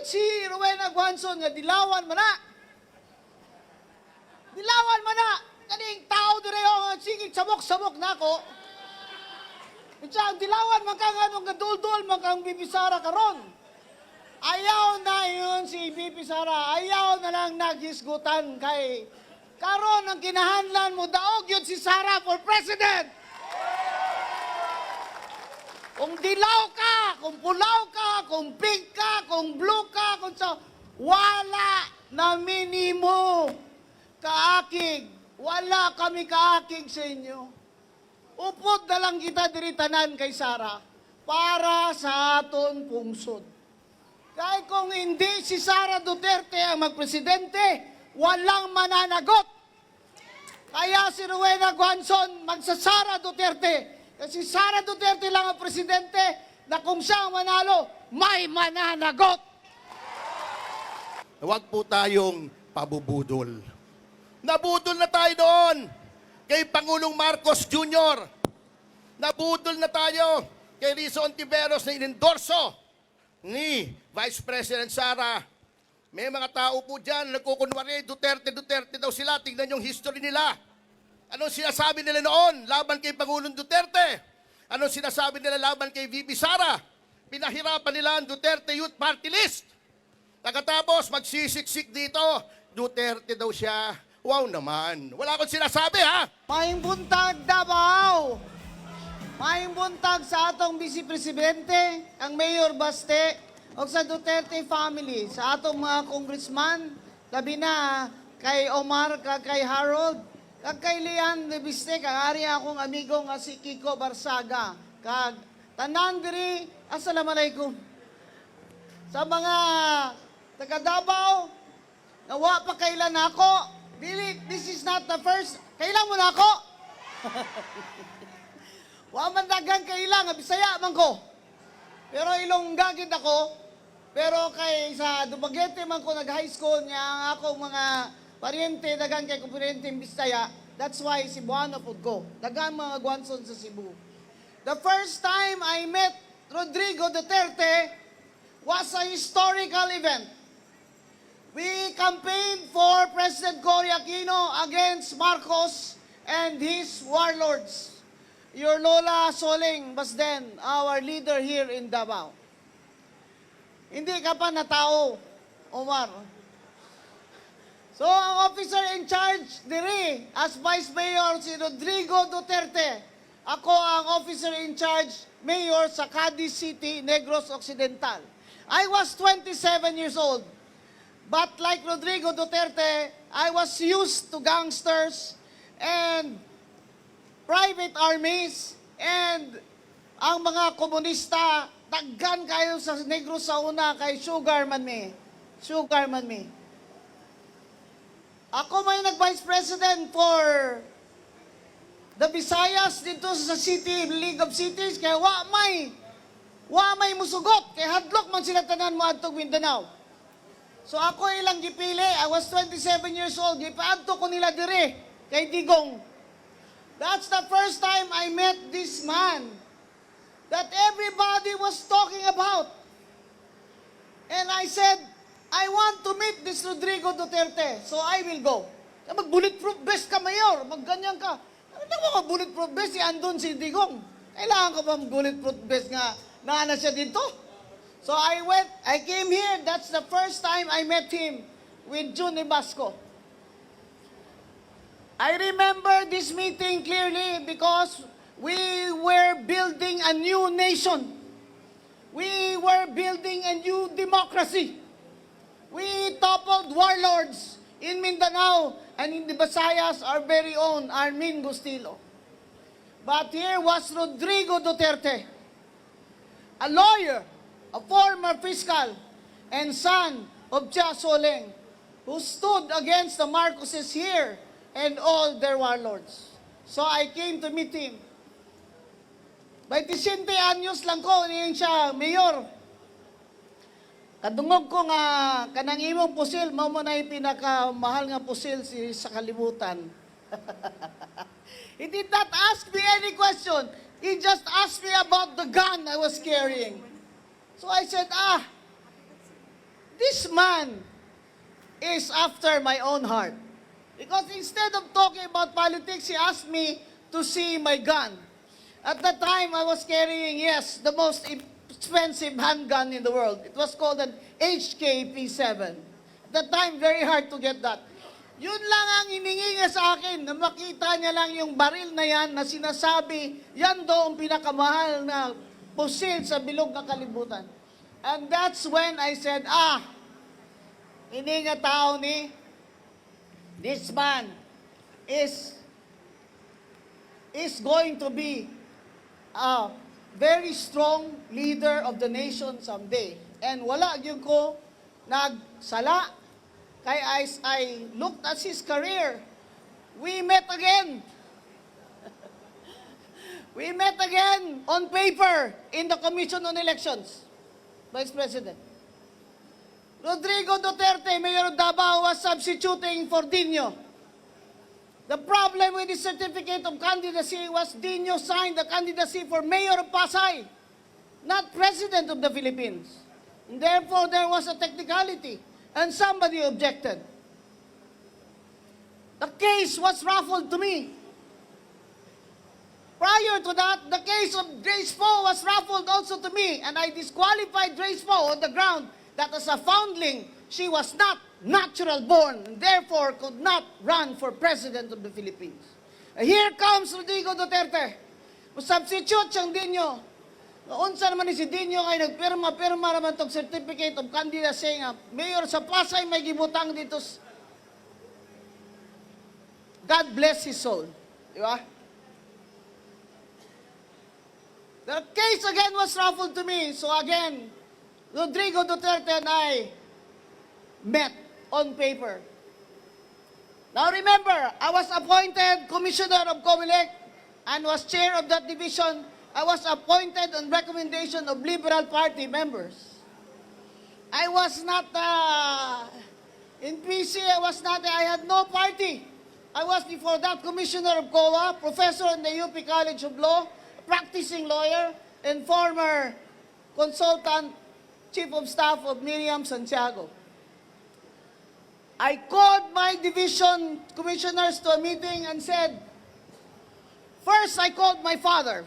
si Rowena Guanzon nga dilawan man na. Dilawan man na. Kaning tao dire nga sige sabok-sabok nako. Ang dilawan man ka nga nung gadul-dul man kang Bibisara karon. Ayaw na yun si Bibisara. Ayaw na lang naghisgutan kay karon ang kinahanlan mo daog yun si Sara for president. Kung dilaw ka, kung pulaw ka, kung pink ka, kung blue ka, kung sa wala na minimo kaakig. Wala kami kaakig sa inyo. Upod na lang kita diritanan kay Sara para sa aton pungsod. Kaya kung hindi si Sara Duterte ang magpresidente, walang mananagot. Kaya si Rowena Guanzon magsasara Duterte. Kasi Sara Duterte lang ang presidente na kung siya ang manalo, may mananagot. Huwag po tayong pabubudol. Nabudol na tayo doon kay Pangulong Marcos Jr. Nabudol na tayo kay Rizzo Ontiveros na inendorso ni Vice President Sara. May mga tao po dyan nagkukunwari, Duterte daw sila. Tingnan yung history nila. Anong sinasabi nila noon laban kay Pangulong Duterte? Anong sinasabi nila laban kay VP Sara? Pinahirapan nila ang Duterte Youth Party List. Pagkatapos, magsisiksik dito, Duterte daw siya. Wow naman. Wala akong sinasabi, ha? Maing buntag Davao. Maing buntag sa atong Vice Presidente, ang Mayor Baste, o sa Duterte family, sa atong mga congressman, labi na kay Omar, kay Harold, kay Lian de Biste, kag ari akong amigo nga si Kiko Barsaga, kag tanan diri, assalamualaikum. Sa mga taga Davao, nawa pa kailan ako, dili, this is not the first, kailan mo na ako? Wa man dagang kailan, Bisaya man ko. Pero Ilongga gid ako, pero kay sa Dumaguete man ko nag-high school niya ang akong mga pariente, dagan kay kumpirente Bisaya. That's why Cebuano po ko. Dagan mga Guanzon sa Cebu. The first time I met Rodrigo Duterte was a historical event. We campaigned for President Cory Aquino against Marcos and his warlords. Your Lola Soling was then our leader here in Davao. Hindi ka pa na tao, Omar. So, ang officer in charge diri, as Vice Mayor, si Rodrigo Duterte. Ako ang officer in charge, Mayor sa Cadiz City, Negros Occidental. I was 27 years old. But like Rodrigo Duterte, I was used to gangsters and private armies and ang mga komunista, taggan kayo sa Negros sa una kay Sugar Man me. Sugar Man me. Ako may nag-Vice President for the Visayas dito sa City, League of Cities, kaya wa may musugot, kaya hadlok man sila tanan mo adtong Mindanao. So ako ilang gipili, I was 27 years old, gipaadto ko nila dire, kay Digong. That's the first time I met this man that everybody was talking about. And I said, I want to meet this Rodrigo Duterte, so I will go. Mag-bulletproof vest ka, Mayor. Magganyan ka. Ano mo mag-bulletproof vest? Andun si Digong. Kailangan ka ba mag-bulletproof vest nga naana siya dito? So I came here. That's the first time I met him with June Basco. I remember this meeting clearly because we were building a new nation. We were building a new democracy. We toppled warlords in Mindanao and in the Visayas, our very own Armin Gustilo. But here was Rodrigo Duterte, a lawyer, a former fiscal, and son of Tia Soleng, who stood against the Marcoses here and all their warlords. So I came to meet him. 27 anyos lang ko, niyan siya, Mayor. Kadungog ko nga, kanang imong pusil, mao mo na yung pinakamahal nga pusil sa kalibutan. He did not ask me any question. He just asked me about the gun I was carrying. So I said, this man is after my own heart. Because instead of talking about politics, he asked me to see my gun. At that time, I was carrying, yes, the most expensive handgun in the world. It was called an HK-P7. At that time, very hard to get that. Yun lang ang hiningi niya sa akin, na makita niya lang yung baril na yan na sinasabi, yan daw ang pinakamahal na pusil sa bilog na kalibutan. And that's when I said, hindi nga tao ni, this man is going to be a very strong leader of the nation someday. And wala yun ko nagsala. Kaya as I looked at his career, we met again. We met again on paper in the Commission on Elections, Vice President. Rodrigo Duterte, Mayor of Davao, was substituting for Dino. The problem with the certificate of candidacy was Dino signed the candidacy for Mayor of Pasay, not President of the Philippines. And therefore, there was a technicality. And somebody objected. The case was raffled to me. Prior to that, the case of Grace Poe was raffled also to me, and I disqualified Grace Poe on the ground that as a foundling, she was not natural born, and therefore could not run for President of the Philippines. Here comes Rodrigo Duterte. Substitute siyang Dino. Unsa naman ni si Dino ay nagpirma-pirma naman tong certificate of candidacy nga mayor sa Pasay may gibutang dito. God bless his soul. Di ba? The case again was raffled to me. So again, Rodrigo Duterte and I met on paper. Now remember, I was appointed Commissioner of COMELEC and was chair of that division. I was appointed on recommendation of Liberal Party members. I was not, in PC, I had no party. I was before that Commissioner of COA, professor in the UP College of Law, practicing lawyer, and former consultant, chief of staff of Miriam Santiago. I called my division commissioners to a meeting and said, first I called my father,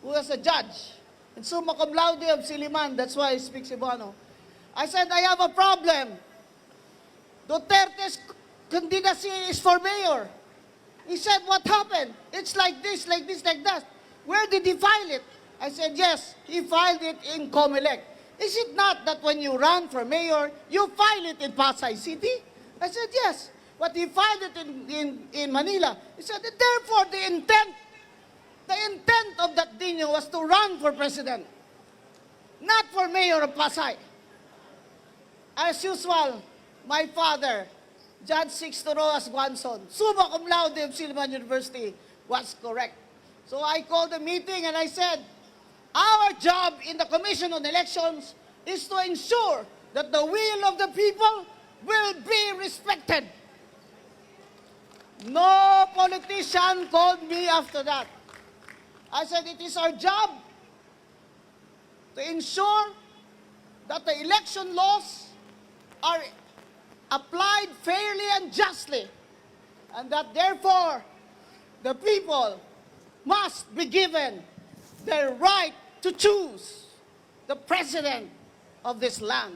who was a judge, and summa cum laude of Siliman, that's why I speak Cebuano. I said, I have a problem. Duterte's candidacy is for mayor. He said, what happened? It's like this, like this, like that. Where did he file it? I said, yes, he filed it in COMELEC. Is it not that when you run for mayor, you file it in Pasay City? I said, yes. But he filed it in Manila. He said, therefore, the intent of that Dino was to run for president, not for mayor of Pasay. As usual, my father, Judge Sixto Rojas Guanzon, summa cum laude of Silliman University, was correct. So I called a meeting and I said, our job in the Commission on Elections is to ensure that the will of the people will be respected. No politician called me after that. I said it is our job to ensure that the election laws are applied fairly and justly, and that therefore the people must be given their right to choose the president of this land.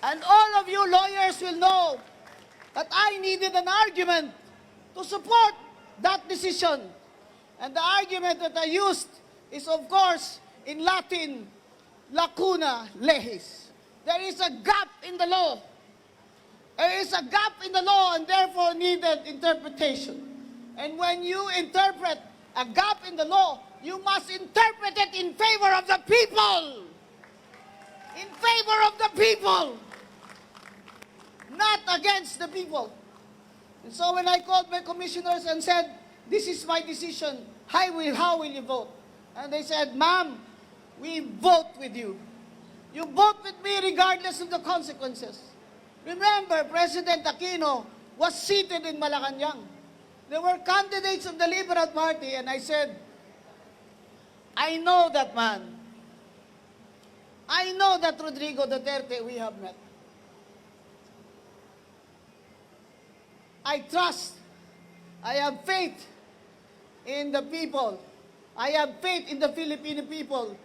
And all of you lawyers will know that I needed an argument to support that decision. And the argument that I used is, of course, in Latin, lacuna legis. There is a gap in the law. There is a gap in the law and therefore needed interpretation. And when you interpret a gap in the law, you must interpret it in favor of the people. In favor of the people. Not against the people. And so when I called my commissioners and said, this is my decision, how will you vote? And they said, ma'am, we vote with you. You vote with me regardless of the consequences. Remember, President Aquino was seated in Malacanang. There were candidates of the Liberal Party, and I said, I know that man. I know that Rodrigo Duterte we have met. I trust, I have faith in the people. I have faith in the Filipino people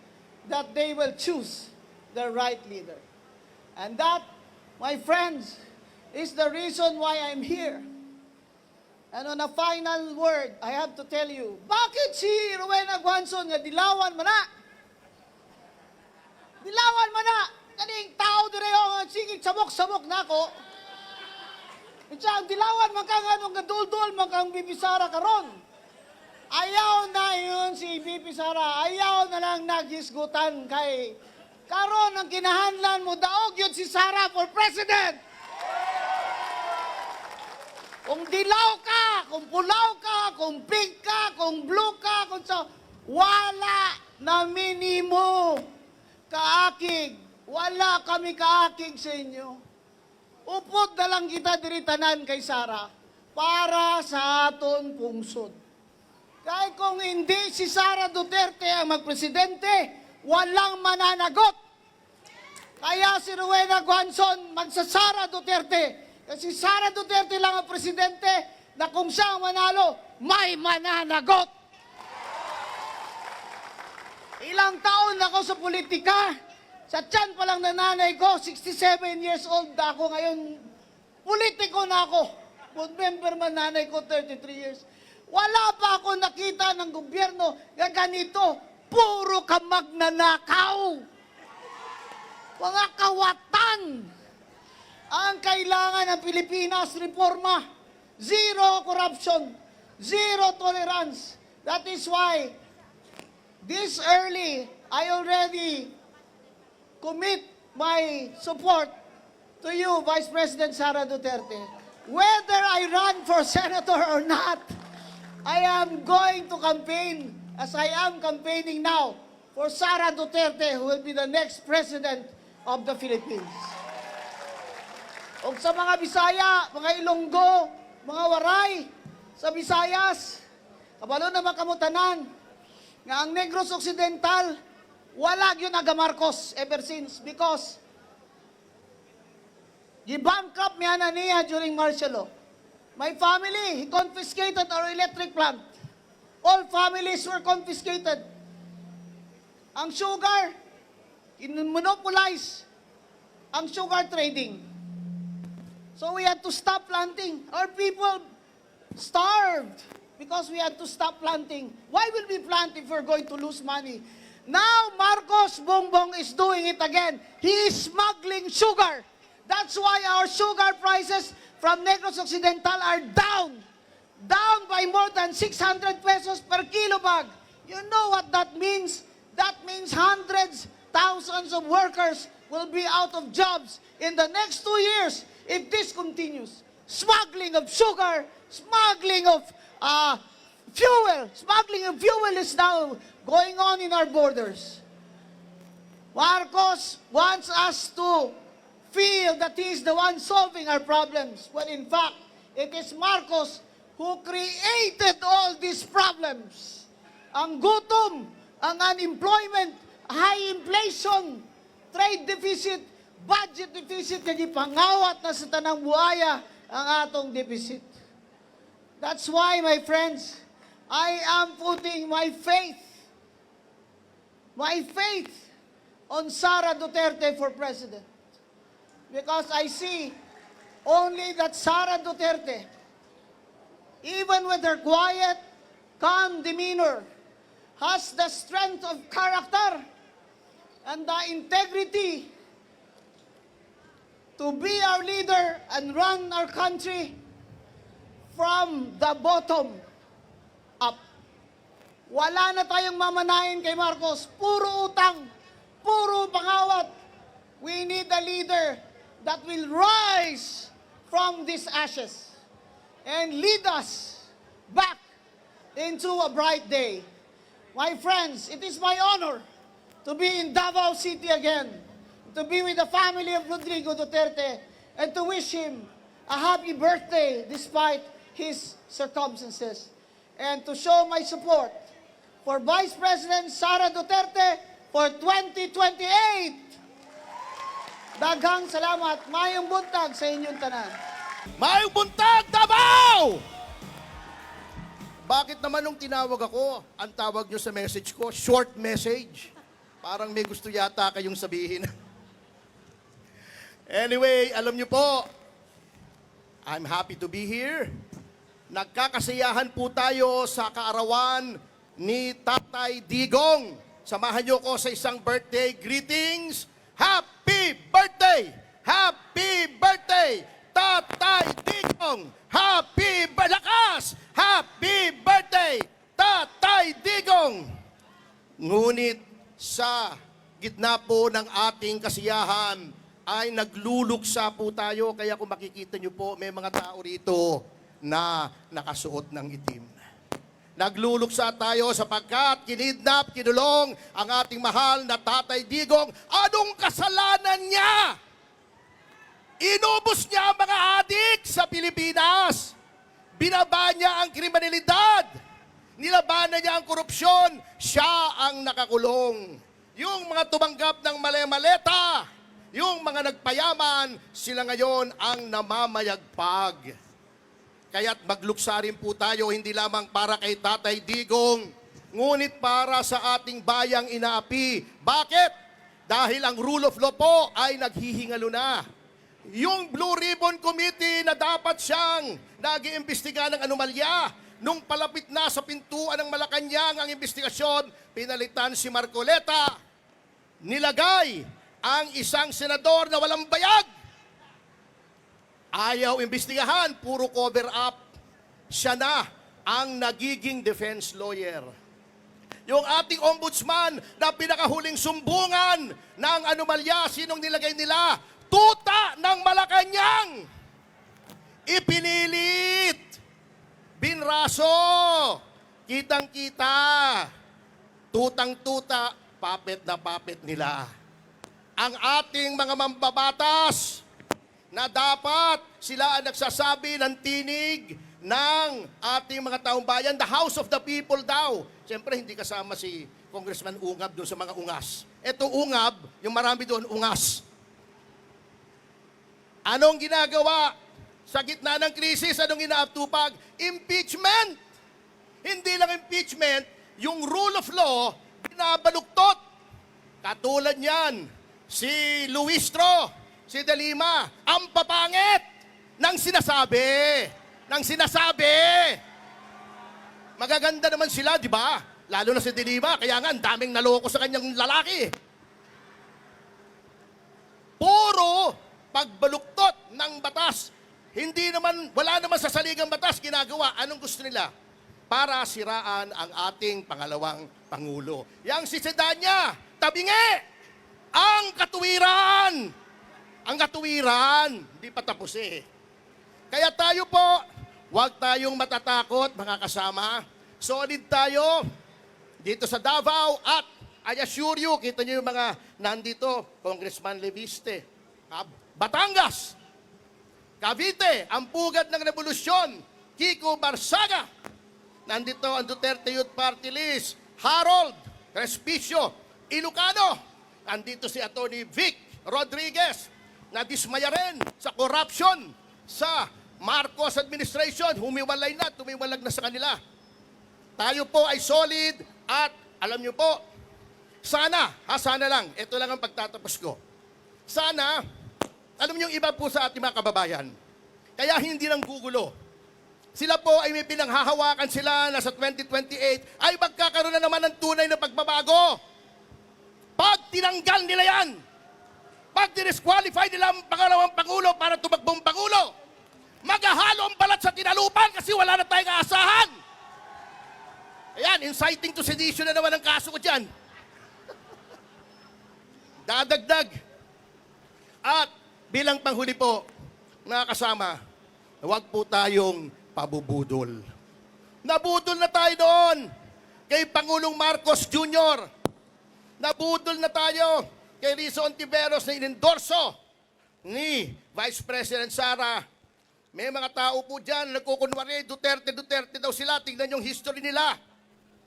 that they will choose the right leader. And that, my friends, is the reason why I'm here. And on a final word, I have to tell you, bakit si Rowena Guanzon nga dilawan man na? Dilawan man na! Kaning tao direho nga sige sabok-sabok na ako. Ang dilawan man ka nga nung gadul-dul man kang Bibisara karon. Ayaw na yun si Bibisara. Ayaw na lang naghisgutan kay karon ang kinahanlan mo daog yun si Sara for president. Kung dilaw ka, kung pulaw ka, kung pink ka, kung blue ka, kung sa wala na minimo kaakig. Wala kami kaakig sa inyo. Upod na lang kita diritanan kay Sara para sa aton pungsod. Kahit kung hindi si Sara Duterte ang magpresidente, walang mananagot. Kaya si Rowena Guanzon magsasara Duterte. Kasi Sara Duterte lang ang presidente na kung siya ang manalo, may mananagot. Ilang taon ako sa politika. Sa tiyan pa lang na nanay ko, 67 years old na ako ngayon. Politiko na ako. Board member man nanay ko, 33 years. Wala pa ako nakita ng gobyerno na ganito. Puro ka magnanakaw. Mga kawatan. Ang kailangan ng Pilipinas, reforma. Zero corruption. Zero tolerance. That is why, this early, I already commit my support to you, Vice President Sara Duterte. Whether I run for senator or not, I am going to campaign, as I am campaigning now, for Sara Duterte, who will be the next president of the Philippines. O sa mga Bisaya, mga Ilonggo, mga Waray, sa Visayas, kabalo na makamutanan, nga ang Negros Occidental, wala yun aga Marcos ever since because gi-bankrupt niya na niya during martial law. My family, he confiscated our electric plant. All families were confiscated. Ang sugar, monopolize ang sugar trading. So we had to stop planting. Our people starved because we had to stop planting. Why will we plant if we're going to lose money? Now, Marcos Bongbong is doing it again. He is smuggling sugar. That's why our sugar prices from Negros Occidental are down. Down by more than 600 pesos per kilo bag. You know what that means? That means hundreds, thousands of workers will be out of jobs in the next 2 years if this continues. Smuggling of sugar, smuggling of fuel. Smuggling of fuel is now going on in our borders. Marcos wants us to feel that he is the one solving our problems. When in fact, it is Marcos who created all these problems. Ang gutom, ang unemployment, high inflation, trade deficit, budget deficit, nagipangawat na sa tanang buhaya ang atong deficit. That's why, my friends, I am putting my faith on Sara Duterte for president. Because I see only that Sara Duterte, even with her quiet, calm demeanor, has the strength of character and the integrity to be our leader and run our country from the bottom up. Wala na tayong mamanahin kay Marcos. Puro utang, puro pangawat. We need a leader that will rise from these ashes and lead us back into a bright day. My friends, it is my honor to be in Davao City again, to be with the family of Rodrigo Duterte, and to wish him a happy birthday despite his circumstances, and to show my support for Vice President Sara Duterte for 2028. Daghang salamat. Mayong buntag sa inyong tanan. Mayong buntag, Davao! Bakit naman nung tinawag ako, ang tawag nyo sa message ko, short message? Parang may gusto yata kayong sabihin. Anyway, alam nyo po, I'm happy to be here. Nagkakasiyahan po tayo sa kaarawan ni Tatay Digong. Samahan nyo ko sa isang birthday greetings. Happy birthday! Happy birthday! Tatay Digong! Happy Balakas! Happy birthday! Tatay Digong! Ngunit sa gitna po ng ating kasiyahan ay nagluluksa po tayo. Kaya kung makikita nyo po, may mga tao rito na nakasuot ng itim. Nagluluksa tayo sapagkat kinidnap, kinulong ang ating mahal na Tatay Digong. Anong kasalanan niya? Inubos niya ang mga adik sa Pilipinas. Binaba niya ang kriminalidad. Nilabanan niya ang korupsyon. Siya ang nakakulong. Yung mga tumanggap ng male-maleta, yung mga nagpayaman, sila ngayon ang namamayagpag. Kaya't magluksa rin po tayo, hindi lamang para kay Tatay Digong, ngunit para sa ating bayang inaapi. Bakit? Dahil ang rule of law po ay naghihingalo na. Yung Blue Ribbon Committee na dapat siyang nag-iimbestiga ng anomalya, nung palapit na sa pintuan ng Malacanang ang investigasyon, pinalitan si Marcoleta. Nilagay ang isang senador na walang bayag. Ayaw imbestigahan, puro cover up. Siya na ang nagiging defense lawyer. Yung ating ombudsman na pinakahuling sumbungan ng anomalya, sinong nilagay nila? Tuta ng Malacanang! Ipinilit! Binraso! Kitang-kita! Tutang-tuta, puppet na puppet nila. Ang ating mga mambabatas na dapat sila ang nagsasabi ng tinig ng ating mga taong bayan, the House of the People daw. Siyempre, hindi kasama si Congressman Ungab doon sa mga ungas. Ito Ungab, yung marami doon ungas. Anong ginagawa? Sa gitna ng krisis, anong inaatupag? Impeachment! Hindi lang impeachment, yung rule of law, binabaluktot. Katulad niyan, si Luistro, si De Lima, ang papangit ng sinasabi. Ng sinasabi. Magaganda naman sila, di ba? Lalo na si De Lima, kaya nga ang daming naloko sa kanyang lalaki. Puro pagbaluktot ng batas. Hindi naman, wala naman sa saligang batas ginagawa. Anong gusto nila? Para siraan ang ating pangalawang Pangulo. Yang si Sedanya, tabingi! Ang katuwiran! Ang katuwiran, hindi pa tapos eh. Kaya tayo po, huwag tayong matatakot, mga kasama. Solid tayo dito sa Davao at I assure you, kita niyo yung mga nandito, Congressman Leviste, Batangas, Cavite, ang pugad ng revolusyon, Kiko Barsaga, nandito ang Duterte Youth Party List, Harold Respicio, Ilocano, nandito si Atty. Vic Rodriguez, na dismaya rin sa corruption sa Marcos administration, humiwalay na, tumiwalag na sa kanila. Tayo po ay solid at alam nyo po, sana lang, ito lang ang pagtatapos ko. Sana, alam nyo yung iba po sa ating mga kababayan, kaya hindi lang gugulo. Sila po ay may pinanghahawakan sila na sa 2028 ay magkakaroon na naman ng tunay na pagbabago. Pag tinanggal nila yan, pag disqualify nila ang pangalawang Pangulo para tumakbong Pangulo, maghahalo ang balat sa tinalupan kasi wala na tayong aasahan. Ayan, inciting to sedition na naman ang kaso ko dyan. Dadagdag. At bilang panghuli po, mga kasama, huwag po tayong pabubudol. Nabudol na tayo doon kay Pangulong Marcos Jr. Nabudol na tayo kay Rizzo Ontiveros na inendorso ni Vice President Sara. May mga tao po dyan nagkukunwari, Duterte daw sila. Tingnan yung history nila.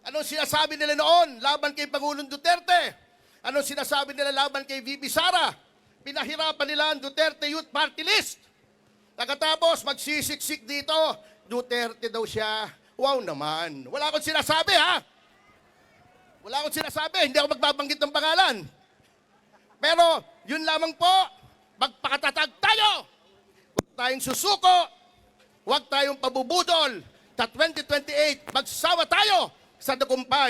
Anong sinasabi nila noon laban kay Pangulong Duterte? Anong sinasabi nila laban kay VP Sara? pinahirapan nila ang Duterte Youth Party List. Pagkatapos, magsisiksik dito, Duterte daw siya. Wow naman. Wala akong sinasabi, ha? Wala akong sinasabi. Hindi ako magbabanggit ng pangalan. Pero, yun lamang po, magpakatatag tayo. Huwag tayong susuko. Huwag tayong pabubudol. Sa 2028, magsama tayo sa tagumpay.